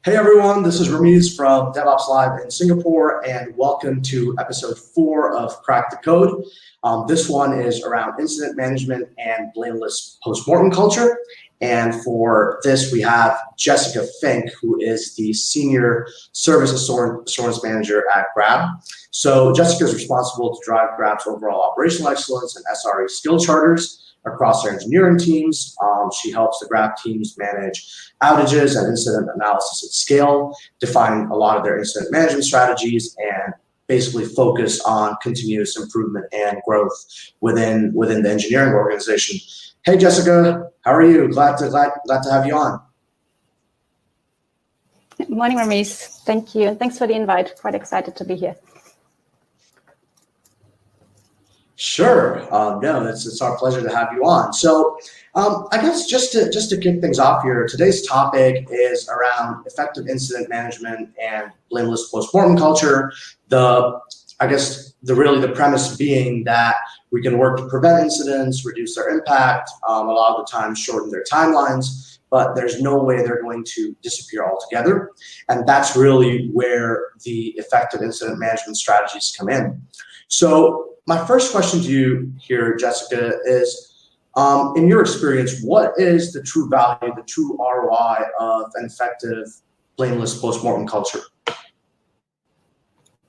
Hey everyone, this is Ramiz from DevOps Live in Singapore, and welcome to episode 4 of Crack the Code. This one is around incident management and blameless post-mortem culture. And for this, we have Jessica Fink, who is the Senior Service Assurance Manager at Grab. So Jessica is responsible to drive Grab's overall operational excellence and SRE skill charters across their engineering teams. She helps the Grab teams manage outages and incident analysis at scale, define a lot of their incident management strategies, and basically focus on continuous improvement and growth within the engineering organization. Hey Jessica, how are you? Glad to have you on. Good morning, Ramiz. Thank you. Thanks for the invite. Quite excited to be here. Sure. No, it's our pleasure to have you on. So I guess just to kick things off here, today's topic is around effective incident management and blameless post-mortem culture. The premise being that we can work to prevent incidents, reduce their impact, a lot of the time shorten their timelines, but there's no way they're going to disappear altogether. And that's really where the effective incident management strategies come in. So my first question to you here, Jessica, is in your experience, what is the true value, the true ROI of an effective blameless post-mortem culture?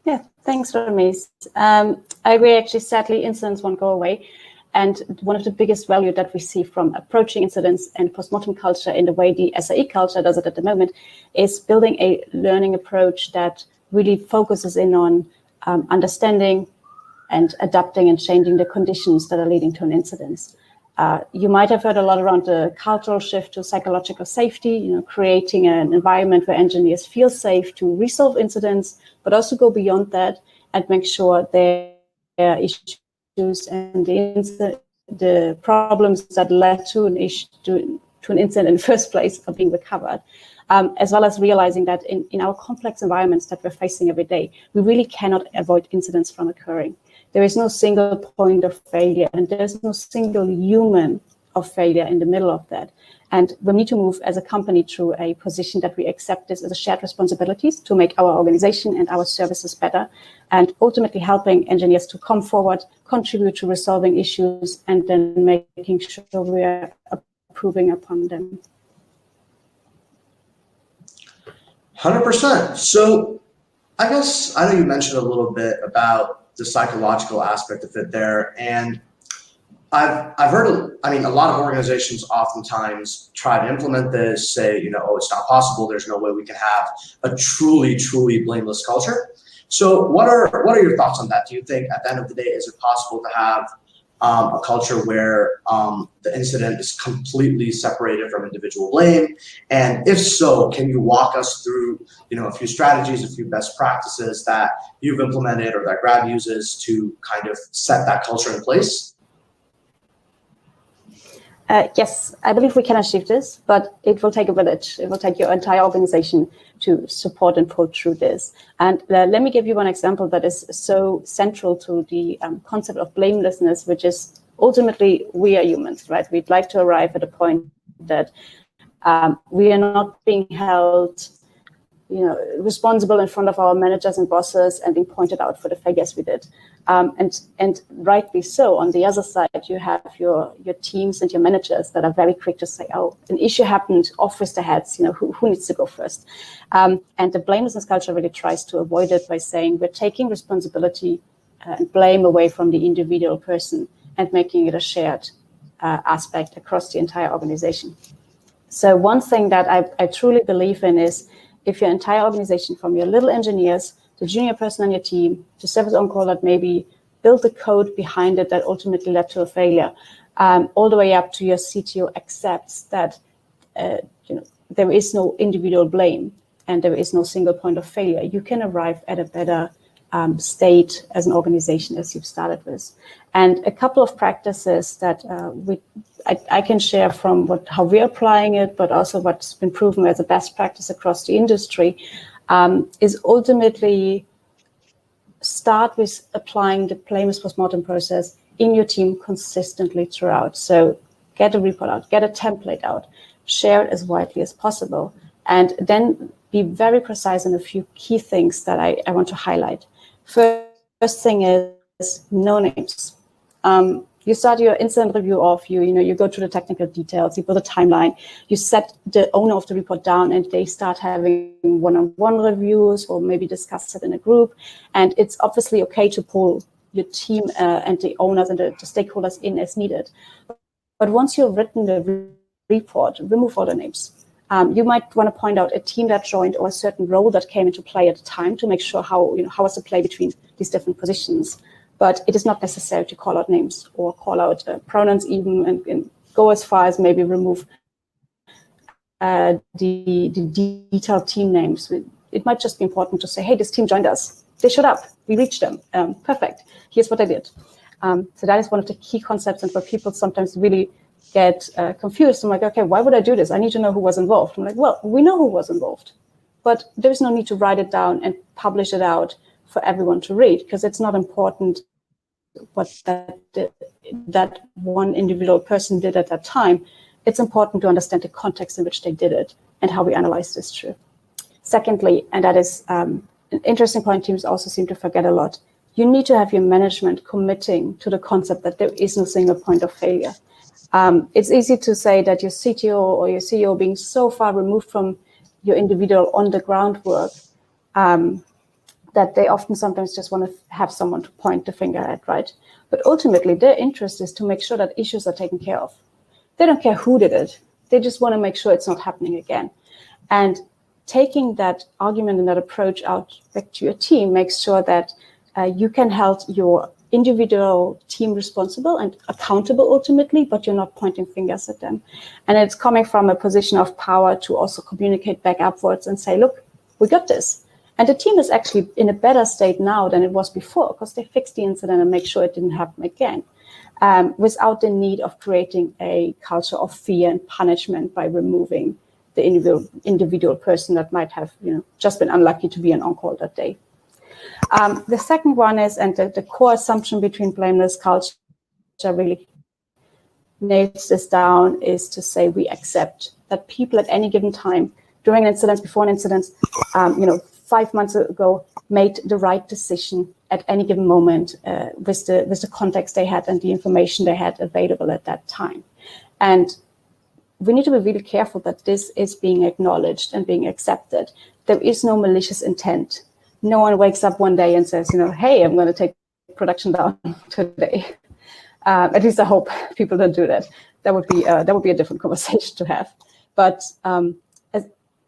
Yeah, thanks, Ramiz. I agree, actually, sadly, incidents won't go away. And one of the biggest value that we see from approaching incidents and post-mortem culture in the way the SRE culture does it at the moment is building a learning approach that really focuses in on understanding and adapting and changing the conditions that are leading to an incident. You might have heard a lot around the cultural shift to psychological safety, creating an environment where engineers feel safe to resolve incidents, but also go beyond that and make sure their issues and the problems that led to an issue, to an incident in the first place are being recovered. As well as realizing that in our complex environments that we're facing every day, we really cannot avoid incidents from occurring. There is no single point of failure, and there's no single human of failure in the middle of that. And we need to move as a company through a position that we accept this as a shared responsibilities to make our organization and our services better, and ultimately helping engineers to come forward, contribute to resolving issues, and then making sure we are improving upon them. 100%. So I guess, I know you mentioned a little bit about the psychological aspect of it there. And I've heard, a lot of organizations oftentimes try to implement this, say, oh, it's not possible. There's no way we can have a truly blameless culture. So what are your thoughts on that? Do you think at the end of the day, is it possible to have a culture where the incident is completely separated from individual blame? And if so, can you walk us through a few strategies, a few best practices that you've implemented or that Grab uses to kind of set that culture in place? Yes, I believe we can achieve this, but it will take a village. It will take your entire organization to support and pull through this. And let me give you one example that is so central to the concept of blamelessness, which is ultimately we are humans, right? We'd like to arrive at a point that we are not being held responsible in front of our managers and bosses and being pointed out for the failures we did. And rightly so. On the other side, you have your teams and your managers that are very quick to say, oh, an issue happened, off with their heads, who needs to go first? And the blamelessness culture really tries to avoid it by saying we're taking responsibility and blame away from the individual person and making it a shared aspect across the entire organization. So one thing that I truly believe in is if your entire organization, from your little engineers to junior person on your team to service on-call that maybe built the code behind it that ultimately led to a failure, all the way up to your CTO accepts that there is no individual blame and there is no single point of failure, you can arrive at a better state as an organization as you've started with. And a couple of practices that I can share from how we're applying it, but also what's been proven as a best practice across the industry, is ultimately start with applying the blameless post-mortem process in your team consistently throughout. So get a report out, get a template out, share it as widely as possible, and then be very precise in a few key things that I want to highlight. First thing is no names. You start your incident review off, you go through the technical details, you build a timeline, you set the owner of the report down, and they start having one-on-one reviews or maybe discuss it in a group. And it's obviously okay to pull your team and the owners and the stakeholders in as needed. But once you've written the report, remove all the names. You might want to point out a team that joined or a certain role that came into play at the time to make sure how was the play between these different positions. But it is not necessary to call out names or call out pronouns even, and go as far as maybe remove the detailed team names. It might just be important to say, hey, this team joined us. They showed up. We reached them. Perfect. Here's what I did. So that is one of the key concepts, and where people sometimes really get confused. I'm like, okay, why would I do this? I need to know who was involved. I'm like, well, we know who was involved, but there's no need to write it down and publish it out for everyone to read, because it's not important what that one individual person did at that time. It's important to understand the context in which they did it and how we analyze this through. Secondly, and that is an interesting point teams also seem to forget a lot, you need to have your management committing to the concept that there is no single point of failure. It's easy to say that your CTO or your CEO being so far removed from your individual on-the-ground work that they often sometimes just want to have someone to point the finger at, right? But ultimately, their interest is to make sure that issues are taken care of. They don't care who did it. They just want to make sure it's not happening again. And taking that argument and that approach out back to your team makes sure that you can hold your individual team responsible and accountable ultimately, but you're not pointing fingers at them. And it's coming from a position of power to also communicate back upwards and say, look, we got this. And the team is actually in a better state now than it was before, because they fixed the incident and make sure it didn't happen again, without the need of creating a culture of fear and punishment by removing the individual person that might have just been unlucky to be an on-call that day. The second one is, and the core assumption between blameless culture really nails this down, is to say we accept that people at any given time, during an incident, before an incident, 5 months ago, made the right decision at any given moment with the context they had and the information they had available at that time. And we need to be really careful that this is being acknowledged and being accepted. There is no malicious intent. No one wakes up one day and says, hey, I'm going to take production down today. At least I hope people don't do that. That would be a different conversation to have. But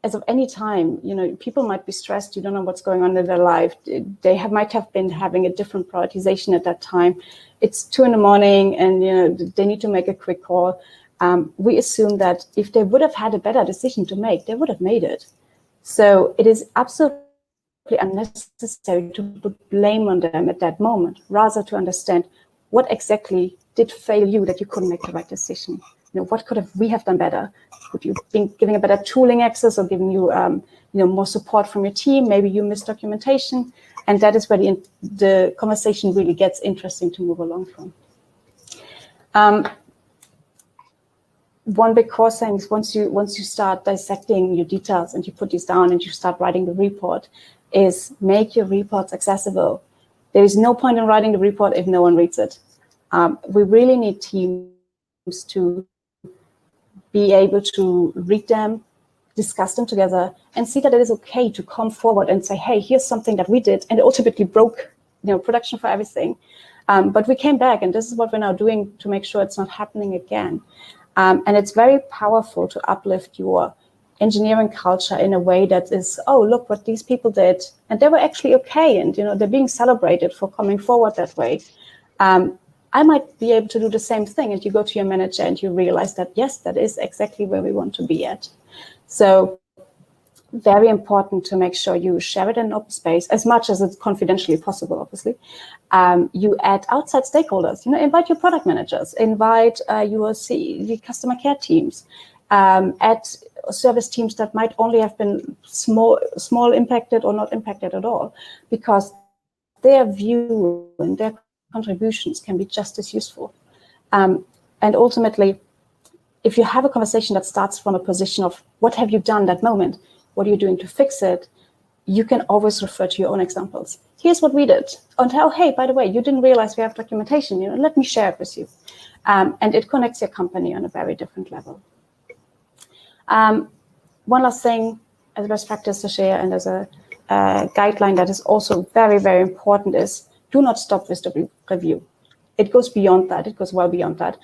as of any time, people might be stressed. You don't know what's going on in their life. They might have been having a different prioritization at that time. It's 2 a.m. and they need to make a quick call. We assume that if they would have had a better decision to make, they would have made it. So it is absolutely unnecessary to put blame on them at that moment, rather to understand what exactly did fail you that you couldn't make the right decision. What could we have done better? Could you be giving a better tooling access or giving you more support from your team? Maybe you missed documentation, and that is where the conversation really gets interesting to move along from. One big core thing is once you start dissecting your details and you put these down and you start writing the report, is make your reports accessible. There is no point in writing the report if no one reads it. We really need teams to be able to read them, discuss them together, and see that it is okay to come forward and say, hey, here's something that we did, and it ultimately broke production for everything. But we came back, and this is what we're now doing to make sure it's not happening again. And it's very powerful to uplift your engineering culture in a way that is, oh, look what these people did. And they were actually okay, and they're being celebrated for coming forward that way. I might be able to do the same thing, and you go to your manager and you realize that, yes, that is exactly where we want to be at. So very important to make sure you share it in open space as much as it's confidentially possible, obviously. You add outside stakeholders, invite your product managers, invite your customer care teams, add service teams that might only have been small impacted or not impacted at all, because their view and their contributions can be just as useful. And ultimately, if you have a conversation that starts from a position of what have you done that moment, what are you doing to fix it, you can always refer to your own examples. Here's what we did. And oh, hey, by the way, you didn't realize we have documentation. Let me share it with you. And it connects your company on a very different level. One last thing as a best practice to share and as a guideline that is also very, very important is do not stop with the review. It goes beyond that. It goes well beyond that.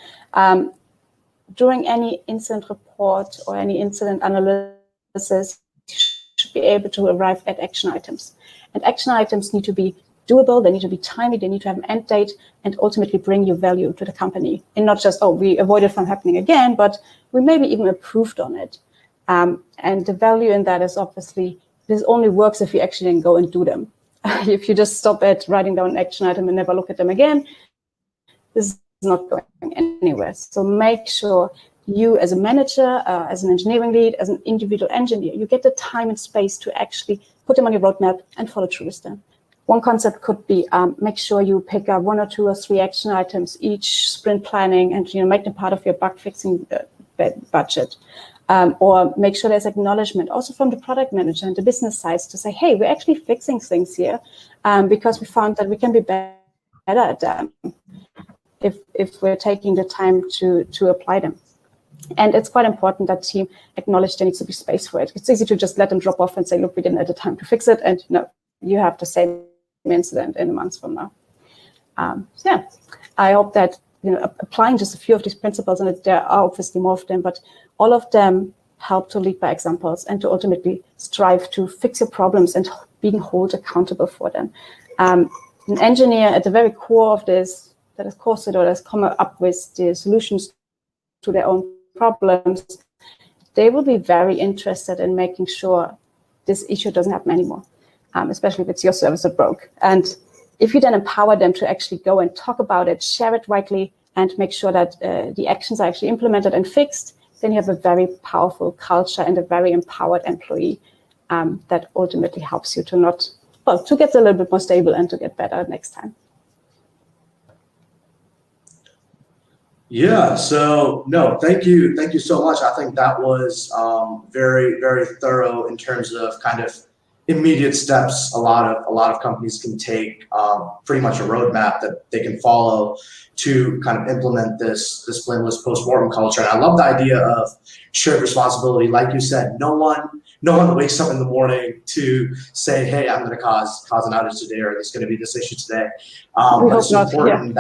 During any incident report or any incident analysis, you should be able to arrive at action items. And action items need to be doable, they need to be timely, they need to have an end date, and ultimately bring you value to the company. And not just, oh, we avoid it from happening again, but we maybe even improved on it. And the value in that is obviously, this only works if you actually then go and do them. If you just stop at writing down an action item and never look at them again, this is not going anywhere. So make sure you as a manager, as an engineering lead, as an individual engineer, you get the time and space to actually put them on your roadmap and follow through with them. One concept could be make sure you pick up 1 or 2 or 3 action items each sprint planning and make them part of your bug fixing budget. Or make sure there's acknowledgement also from the product manager and the business sides to say, hey, we're actually fixing things here because we found that we can be better at them if we're taking the time to apply them. And it's quite important that team acknowledge there needs to be space for it. It's easy to just let them drop off and say, look, we didn't have the time to fix it. And no, you have the same incident in a month from now. So yeah, I hope that applying just a few of these principles, and there are obviously more of them, but all of them help to lead by examples and to ultimately strive to fix your problems and being held accountable for them. An engineer at the very core of this, that has caused it or has come up with the solutions to their own problems, they will be very interested in making sure this issue doesn't happen anymore, especially if it's your service that broke. And if you then empower them to actually go and talk about it, share it widely, and make sure that the actions are actually implemented and fixed, then you have a very powerful culture and a very empowered employee that ultimately helps you to to get a little bit more stable and to get better next time. Yeah, so no, thank you so much. I think that was very, very thorough in terms of kind of immediate steps a lot of companies can take, pretty much a roadmap that they can follow to kind of implement this blameless post-mortem culture. And I love the idea of shared responsibility. Like you said, no one wakes up in the morning to say, hey, I'm going to cause an outage today, or there's going to be this issue today. But it's important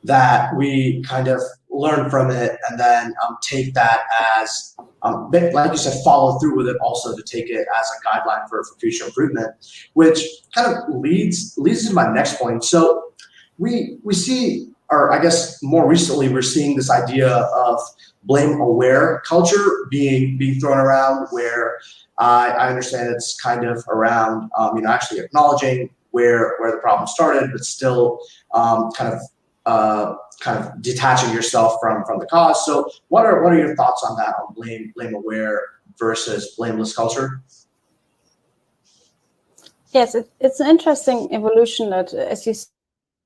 that we kind of learn from it and then take that as, like you said, follow through with it also to take it as a guideline for future improvement, which kind of leads to my next point. So we see, or I guess more recently, we're seeing this idea of blame-aware culture being thrown around, where I understand it's kind of around actually acknowledging where the problem started, but still kind of detaching yourself from the cause. So what are your thoughts on that, on blame-aware versus blameless culture? Yes, it's an interesting evolution that, as you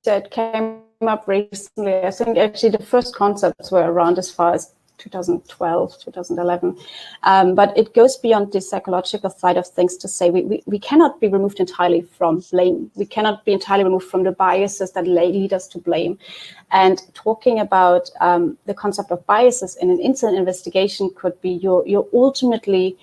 said, came up recently. I think actually the first concepts were around as far as 2012, 2011. But it goes beyond the psychological side of things to say we cannot be removed entirely from blame. We cannot be entirely removed from the biases that lead us to blame. And talking about the concept of biases in an incident investigation could be you're ultimately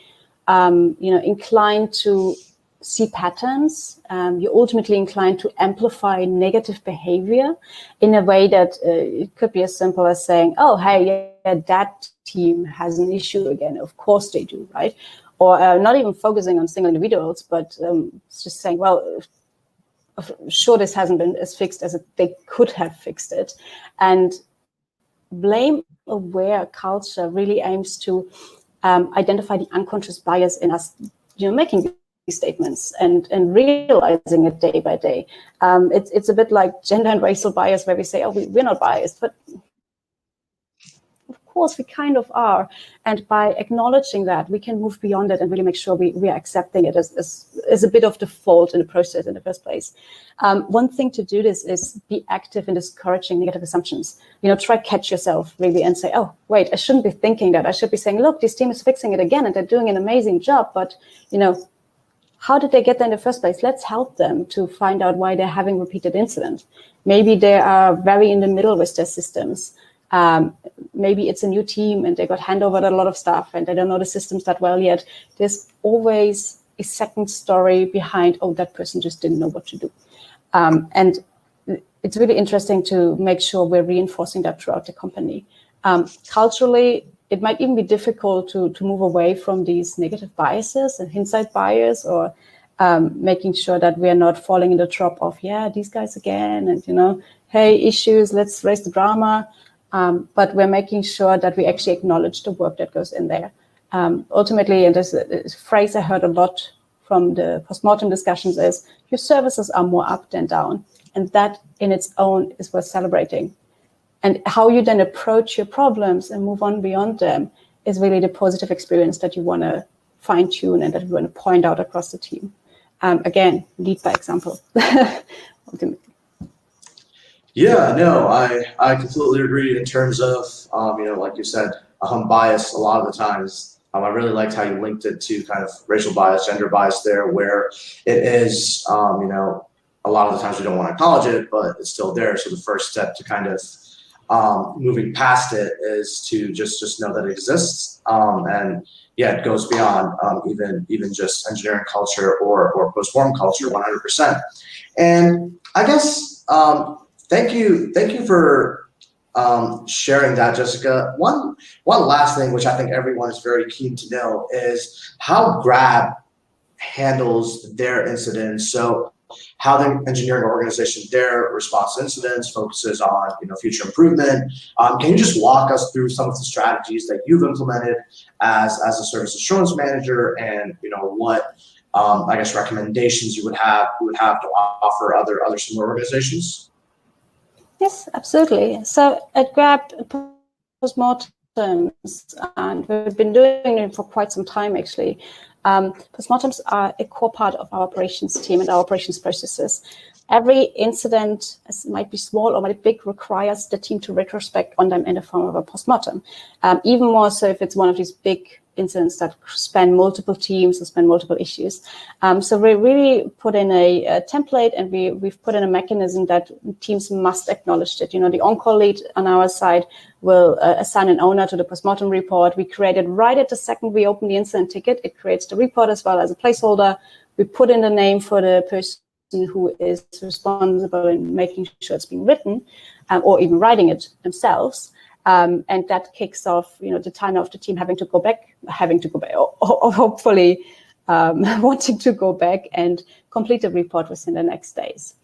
inclined to see patterns. You're ultimately inclined to amplify negative behavior in a way that it could be as simple as saying, oh, hey, yeah, that team has an issue again. Of course they do, right? Or not even focusing on single individuals, but just saying, well, sure, this hasn't been as fixed as they could have fixed it. And blame-aware culture really aims to identify the unconscious bias in us, making these statements and realizing it day by day. It's a bit like gender and racial bias, where we say, oh, we're not biased, but of course, we kind of are. And by acknowledging that, we can move beyond it and really make sure we are accepting it as a bit of default in the process in the first place. One thing to do this is be active in discouraging negative assumptions. Try catch yourself really and say, oh, wait, I shouldn't be thinking that. I should be saying, look, this team is fixing it again and they're doing an amazing job. But, how did they get there in the first place? Let's help them to find out why they're having repeated incidents. Maybe they are very in the middle with their systems. Maybe it's a new team and they got handover a lot of stuff and they don't know the systems that well yet. There's always a second story behind, oh, that person just didn't know what to do. And it's really interesting to make sure we're reinforcing that throughout the company. Culturally, it might even be difficult to move away from these negative biases and hindsight bias, or making sure that we are not falling in the trap of, yeah, these guys again, and, hey, issues, let's raise the drama. But we're making sure that we actually acknowledge the work that goes in there. Ultimately, and there's a phrase I heard a lot from the post-mortem discussions is, your services are more up than down. And that in its own is worth celebrating. And how you then approach your problems and move on beyond them is really the positive experience that you want to fine tune and that you want to point out across the team. Again, lead by example, ultimately. Yeah, no, I completely agree in terms of, like you said, bias a lot of the times. I really liked how you linked it to kind of racial bias, gender bias there, where it is, a lot of the times we don't want to acknowledge it, but it's still there. So the first step to kind of moving past it is to just know that it exists. And yeah, it goes beyond even just engineering culture or post-mortem culture, 100%. And I guess thank you for sharing that, Jessica. One last thing, which I think everyone is very keen to know, is how Grab handles their incidents. So how the engineering organization, their response to incidents focuses on future improvement. Can you just walk us through some of the strategies that you've implemented as a service assurance manager, and what I guess recommendations you would have to offer other similar organizations? Yes, absolutely. So at Grab, post-mortems, and we've been doing it for quite some time actually. Post-mortems are a core part of our operations team and our operations processes. Every incident, as might be small or might be big, requires the team to retrospect on them in the form of a post-mortem. Even more so if it's one of these big incidents that span multiple teams or span multiple issues. So we really put in a template, and we've put in a mechanism that teams must acknowledge that, the on-call lead on our side will assign an owner to the post-mortem report. We create it right at the second we open the incident ticket. It creates the report as well as a placeholder. We put in the name for the person who is responsible in making sure it's being written, or even writing it themselves. And that kicks off, the time of the team having to go back, or hopefully wanting to go back and complete the report within the next days.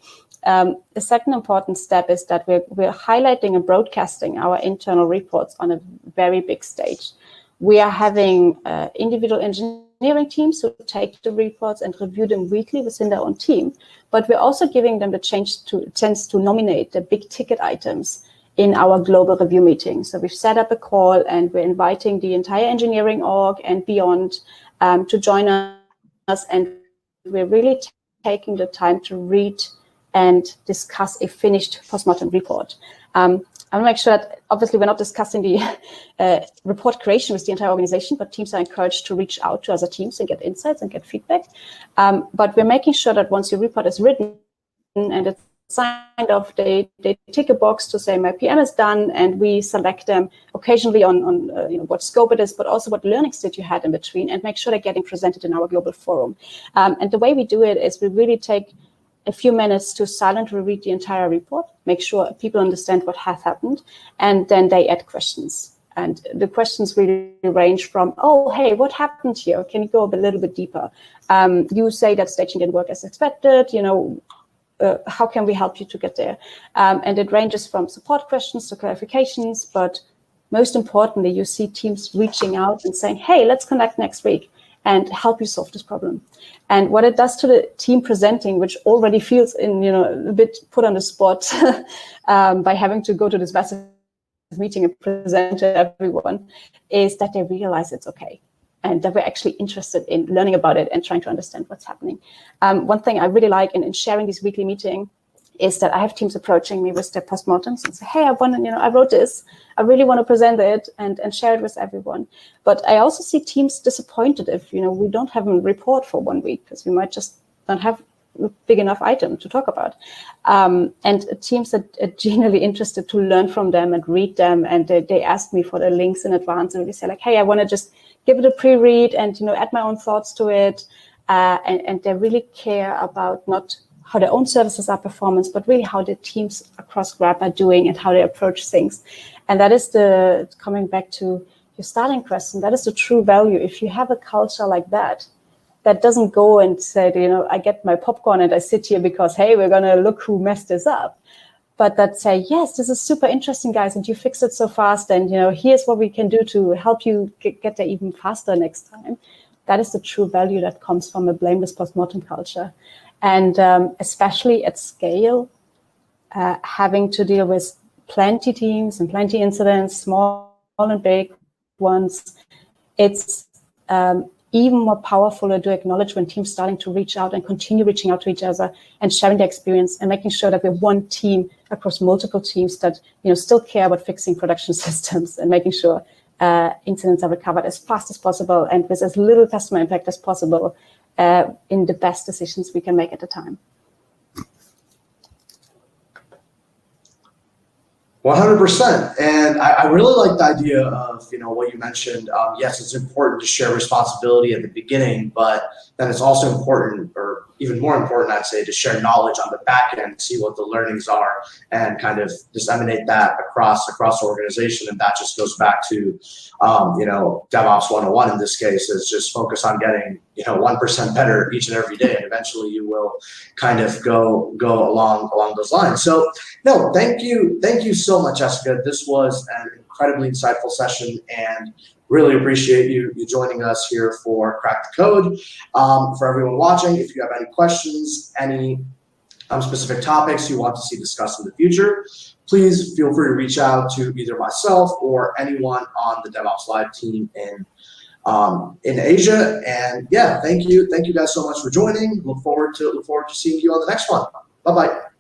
The second important step is that we're highlighting and broadcasting our internal reports on a very big stage. We are having individual engineering teams who take the reports and review them weekly within their own team, but we're also giving them the chance to nominate the big ticket items in our global review meeting. So we've set up a call and we're inviting the entire engineering org and beyond to join us, and we're really taking the time to read and discuss a finished post-mortem report. I want to make sure that obviously we're not discussing the report creation with the entire organization, but teams are encouraged to reach out to other teams and get insights and get feedback. But we're making sure that once your report is written and it's signed off, they tick a box to say my PM is done, and we select them occasionally on what scope it is, but also what learnings that you had in between, and make sure they're getting presented in our global forum. And the way we do it is we really take a few minutes to silently read the entire report, make sure people understand what has happened, and then they add questions. And the questions really range from, oh, hey, what happened here? Can you go a little bit deeper? You say that staging didn't work as expected, how can we help you to get there? And it ranges from support questions to clarifications, but most importantly, you see teams reaching out and saying, hey, let's connect next week and help you solve this problem. And what it does to the team presenting, which already feels a bit put on the spot by having to go to this massive meeting and present to everyone, is that they realize it's okay. And that we're actually interested in learning about it and trying to understand what's happening. One thing I really like in sharing these weekly meetings is that I have teams approaching me with their post-mortems and say, hey, I wrote this. I really want to present it and share it with everyone. But I also see teams disappointed if, we don't have a report for 1 week because we might just not have a big enough item to talk about. And teams that are genuinely interested to learn from them and read them. And they ask me for the links in advance and they say like, hey, I want to just give it a pre-read and, add my own thoughts to it. And they really care about not how their own services are performance, but really how the teams across Grab are doing and how they approach things. And that is coming back to your starting question, that is the true value. If you have a culture like that doesn't go and say, I get my popcorn and I sit here because, hey, we're going to look who messed this up. But that say, yes, this is super interesting, guys, and you fixed it so fast. And, here's what we can do to help you get there even faster next time. That is the true value that comes from a blameless postmortem culture. And especially at scale, having to deal with plenty teams and plenty incidents, small and big ones, it's even more powerful to acknowledge when teams starting to reach out and continue reaching out to each other and sharing their experience and making sure that we're one team across multiple teams that still care about fixing production systems and making sure incidents are recovered as fast as possible and with as little customer impact as possible in the best decisions we can make at the time. 100%. And I really like the idea of, what you mentioned. Yes, it's important to share responsibility at the beginning, but then it's also important, or even more important, I'd say, to share knowledge on the back end, see what the learnings are, and kind of disseminate that across the organization. And that just goes back to, DevOps 101 in this case, is just focus on getting, 1% better each and every day. And eventually you will kind of go along those lines. So no, thank you so much, Jessica. This was an incredibly insightful session and really appreciate you joining us here for Crack the Code. For everyone watching, if you have any questions, any specific topics you want to see discussed in the future, please feel free to reach out to either myself or anyone on the DevOps Live team in Asia. And yeah, thank you guys so much for joining. Look forward to seeing you on the next one. Bye-bye.